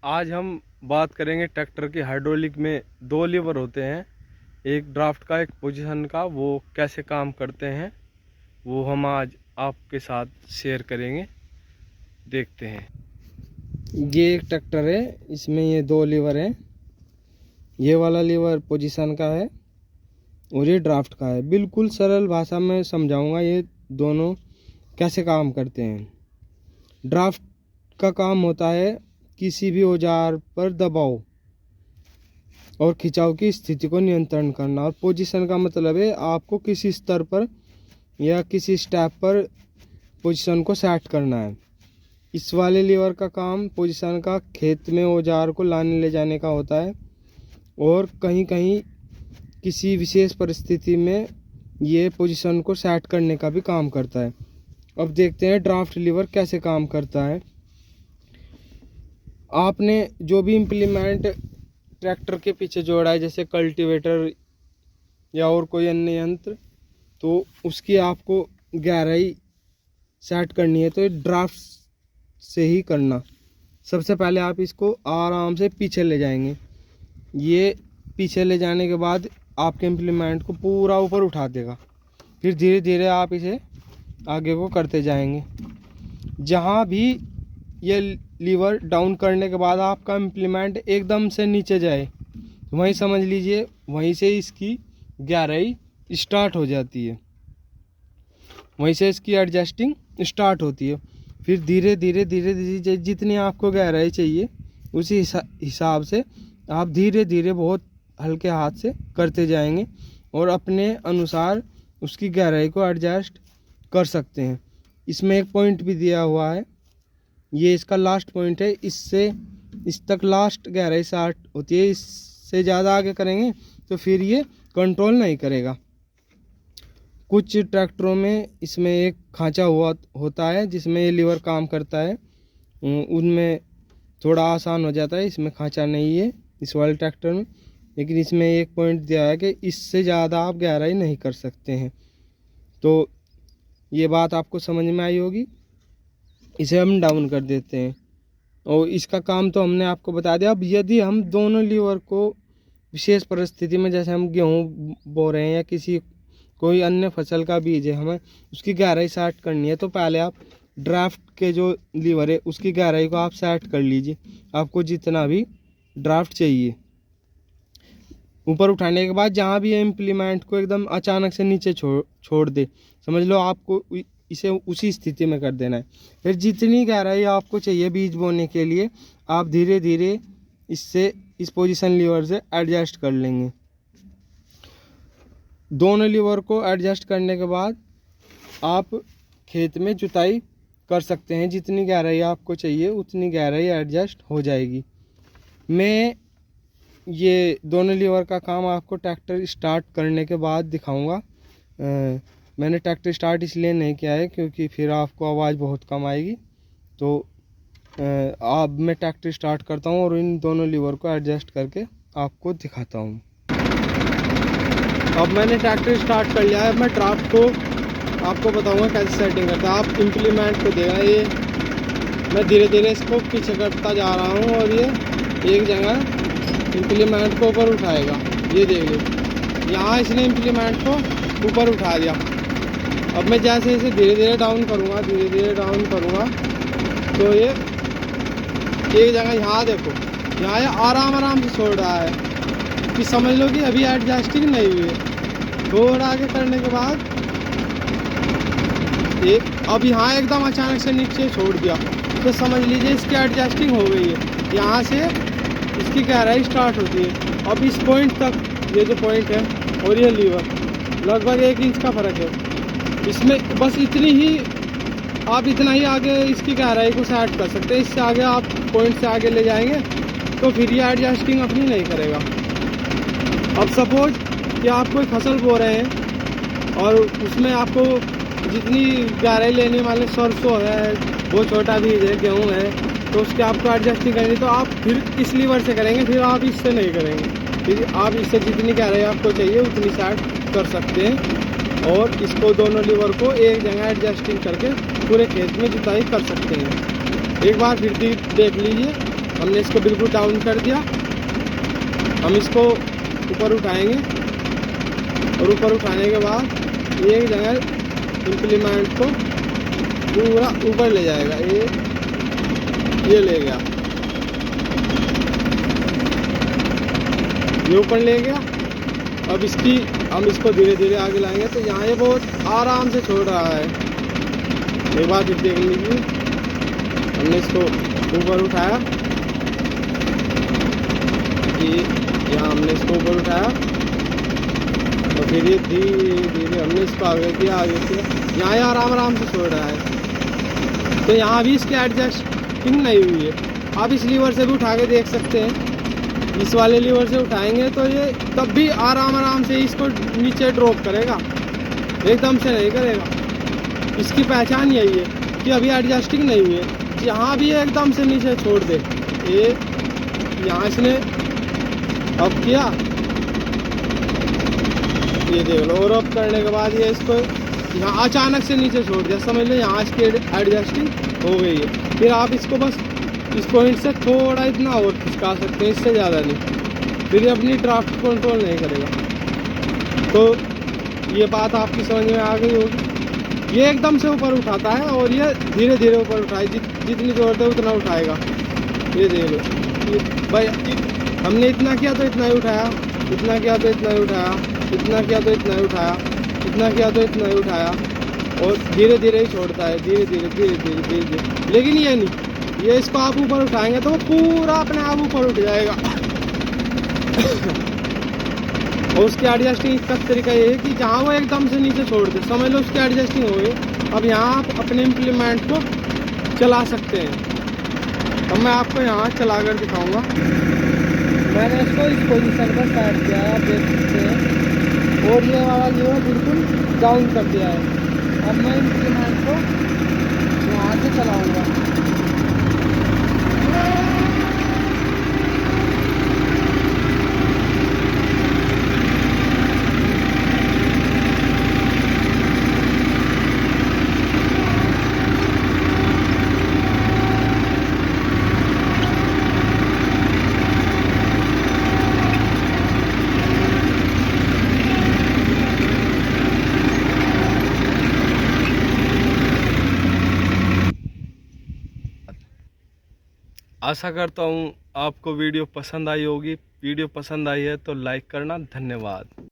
आज हम बात करेंगे ट्रैक्टर की हाइड्रोलिक में दो लीवर होते हैं, एक ड्राफ्ट का एक पोजीशन का। वो कैसे काम करते हैं वो हम आज आपके साथ शेयर करेंगे। देखते हैं। ये एक ट्रैक्टर है, इसमें ये दो लीवर हैं। ये वाला लीवर पोजीशन का है और ये ड्राफ्ट का है। बिल्कुल सरल भाषा में समझाऊंगा ये दोनों कैसे काम करते हैं। ड्राफ्ट का काम होता है किसी भी औजार पर दबाव और खिंचाव की स्थिति को नियंत्रण करना, और पोजीशन का मतलब है आपको किसी स्तर पर या किसी स्टेप पर पोजीशन को सेट करना है। इस वाले लीवर का काम पोजीशन का खेत में औजार को लाने ले जाने का होता है, और कहीं कहीं किसी विशेष परिस्थिति में ये पोजीशन को सेट करने का भी काम करता है। अब देखते हैं ड्राफ्ट लीवर कैसे काम करता है। आपने जो भी इम्प्लीमेंट ट्रैक्टर के पीछे जोड़ा है, जैसे कल्टीवेटर या और कोई अन्य यंत्र, तो उसकी आपको गहराई सेट करनी है, तो ये ड्राफ्ट से ही करना। सबसे पहले आप इसको आराम से पीछे ले जाएंगे। ये पीछे ले जाने के बाद आपके इम्प्लीमेंट को पूरा ऊपर उठा देगा। फिर धीरे धीरे आप इसे आगे को करते जाएंगे। जहाँ भी ये लीवर डाउन करने के बाद आपका इम्प्लीमेंट एकदम से नीचे जाए, वहीं समझ लीजिए वहीं से इसकी गहराई स्टार्ट हो जाती है, वहीं से इसकी एडजस्टिंग स्टार्ट होती है। फिर धीरे धीरे धीरे धीरे जितनी आपको गहराई चाहिए उसी हिसाब से आप धीरे धीरे बहुत हल्के हाथ से करते जाएंगे और अपने अनुसार उसकी गहराई को एडजस्ट कर सकते हैं। इसमें एक पॉइंट भी दिया हुआ है, ये इसका लास्ट पॉइंट है। इससे इस तक लास्ट गहराई स्टार्ट होती है। इससे ज़्यादा आगे करेंगे तो फिर ये कंट्रोल नहीं करेगा। कुछ ट्रैक्टरों में इसमें एक खांचा हुआ होता है जिसमें ये लीवर काम करता है, उनमें थोड़ा आसान हो जाता है। इसमें खांचा नहीं है इस वाले ट्रैक्टर में, लेकिन इसमें एक पॉइंट दिया है कि इससे ज़्यादा आप गहराई नहीं कर सकते हैं। तो ये बात आपको समझ में आई होगी। इसे हम डाउन कर देते हैं और इसका काम तो हमने आपको बता दिया। अब यदि हम दोनों लीवर को विशेष परिस्थिति में, जैसे हम गेहूँ बो रहे हैं या किसी कोई अन्य फसल का बीज है, हमें उसकी गहराई सेट करनी है, तो पहले आप ड्राफ्ट के जो लीवर है उसकी गहराई को आप सेट कर लीजिए। आपको जितना भी ड्राफ्ट चाहिए, ऊपर उठाने के बाद जहाँ भी इम्प्लीमेंट को एकदम अचानक से नीचे छोड़ दे, समझ लो आपको इसे उसी स्थिति में कर देना है। फिर जितनी गहराई आपको चाहिए बीज बोने के लिए, आप धीरे धीरे इससे इस पोजीशन लीवर से एडजस्ट कर लेंगे। दोनों लीवर को एडजस्ट करने के बाद आप खेत में जुताई कर सकते हैं। जितनी गहराई आपको चाहिए उतनी गहराई एडजस्ट हो जाएगी। मैं ये दोनों लीवर का काम आपको ट्रैक्टर स्टार्ट करने के बाद दिखाऊंगा। मैंने ट्रैक्टर स्टार्ट इसलिए नहीं किया है क्योंकि फिर आपको आवाज़ बहुत कम आएगी। तो अब मैं ट्रैक्टर स्टार्ट करता हूँ और इन दोनों लीवर को एडजस्ट करके आपको दिखाता हूँ। अब मैंने ट्रैक्टर स्टार्ट कर लिया है। मैं ड्राफ्ट को आपको बताऊंगा कैसे सेटिंग करता है। आप इम्प्लीमेंट को देगा, ये मैं धीरे धीरे इसको पीछे करता जा रहा हूँ और ये एक जगह इम्प्लीमेंट को ऊपर उठाएगा। ये देख लो, यहाँ इसने इम्प्लीमेंट को ऊपर उठा दिया। अब मैं जैसे इसे धीरे धीरे डाउन करूँगा, धीरे धीरे डाउन करूँगा, तो ये एक जगह यहाँ देखो, यहाँ ये आराम आराम से छोड़ रहा है कि समझ लो कि अभी एडजस्टिंग नहीं हुई है। थोड़ा आगे करने के बाद एक अब यहाँ एकदम अचानक से नीचे छोड़ दिया, तो समझ लीजिए इसकी एडजस्टिंग हो गई है। यहाँ से इसकी गहराई स्टार्ट होती है। अब इस पॉइंट तक, ये जो पॉइंट है और ये लीवर, लगभग 1 इंच का फ़र्क है। इसमें बस इतनी ही, आप इतना ही आगे इसकी गहराई को सेट कर सकते हैं। इससे आगे आप पॉइंट से आगे ले जाएंगे तो फिर ये एडजस्टिंग अपनी नहीं करेगा। अब सपोज कि आप कोई फसल बो रहे हैं और उसमें आपको जितनी गहराई लेने वाले सरसों है, वो छोटा बीज है, गेहूँ है, तो उसके आपको एडजस्टिंग करनी, तो आप फिर इस लीवर से करेंगे, फिर आप इससे नहीं करेंगे। फिर आप इससे जितनी गहराई आपको चाहिए उतनी सेट कर सकते हैं और इसको दोनों लीवर को एक जगह एडजस्टिंग करके पूरे खेत में जुताई कर सकते हैं। एक बार फिर देख लीजिए हमने इसको बिल्कुल डाउन कर दिया। हम इसको ऊपर उठाएंगे और ऊपर उठाने के बाद एक जगह इम्प्लीमेंट को पूरा ऊपर ले जाएगा। ये ले गया, ये ऊपर ले गया। अब हम इसको धीरे धीरे आगे लाएंगे तो यहाँ ये बहुत आराम से छोड़ रहा है। एक बार फिर देख लीजिए, हमने इसको ऊपर उठाया, यहाँ हमने इसको ऊपर उठाया और फिर ये धीरे धीरे हमने इसको आगे किया। यहाँ ये आराम से छोड़ रहा है। तो यहाँ भी इसकी एडजस्टिंग नहीं हुई है। आप इस लीवर से भी उठा के देख सकते हैं। इस वाले लीवर से उठाएंगे तो ये तब भी आराम से इसको नीचे ड्रॉप करेगा, एकदम से नहीं करेगा। इसकी पहचान यही है कि अभी एडजस्टिंग नहीं हुई है। यहाँ भी एकदम से नीचे छोड़ दे, ये यहाँ इसने अब किया, ये देख लो। और अब करने के बाद ये इसको यहाँ अचानक से नीचे छोड़ दिया, समझ लो यहाँ इसकी एडजस्टिंग हो गई है। फिर आप इसको बस इस पॉइंट से थोड़ा इतना और खिसका सकते हैं, इससे ज़्यादा नहीं। फिर ये अपनी ड्राफ्ट कंट्रोल नहीं करेगा। तो ये बात आपकी समझ में आ गई होगी। ये एकदम से ऊपर उठाता है और ये धीरे धीरे ऊपर उठाए, जितनी ज़रूरत है उतना उठाएगा। ये देख लो, ये भाई हमने इतना किया तो इतना ही उठाया, इतना किया तो इतना ही उठाया, इतना किया तो इतना ही उठाया, इतना किया तो इतना ही उठाया। और धीरे धीरे ही छोड़ता है, धीरे धीरे। लेकिन ये नहीं, ये इसको आप ऊपर उठाएंगे तो वो पूरा अपने आप ऊपर उठ जाएगा। और उसकी एडजस्टिंग का तरीका ये है कि जहाँ वो एकदम से नीचे छोड़ दे, समझ लो उसकी एडजस्टिंग हो गई। अब यहाँ आप अपने इम्प्लीमेंट को चला सकते हैं। अब मैं आपको यहाँ चला कर दिखाऊँगा। मैंने इसको इस पोजीशन पर सेट किया है, आप देख सकते हैं। और ये वाला लीवर बिल्कुल डाउन कर दिया है। अब मैं इम्प्लीमेंट को यहाँ से चलाऊँगा। आशा करता हूँ आपको वीडियो पसंद आई होगी। वीडियो पसंद आई है तो लाइक करना। धन्यवाद।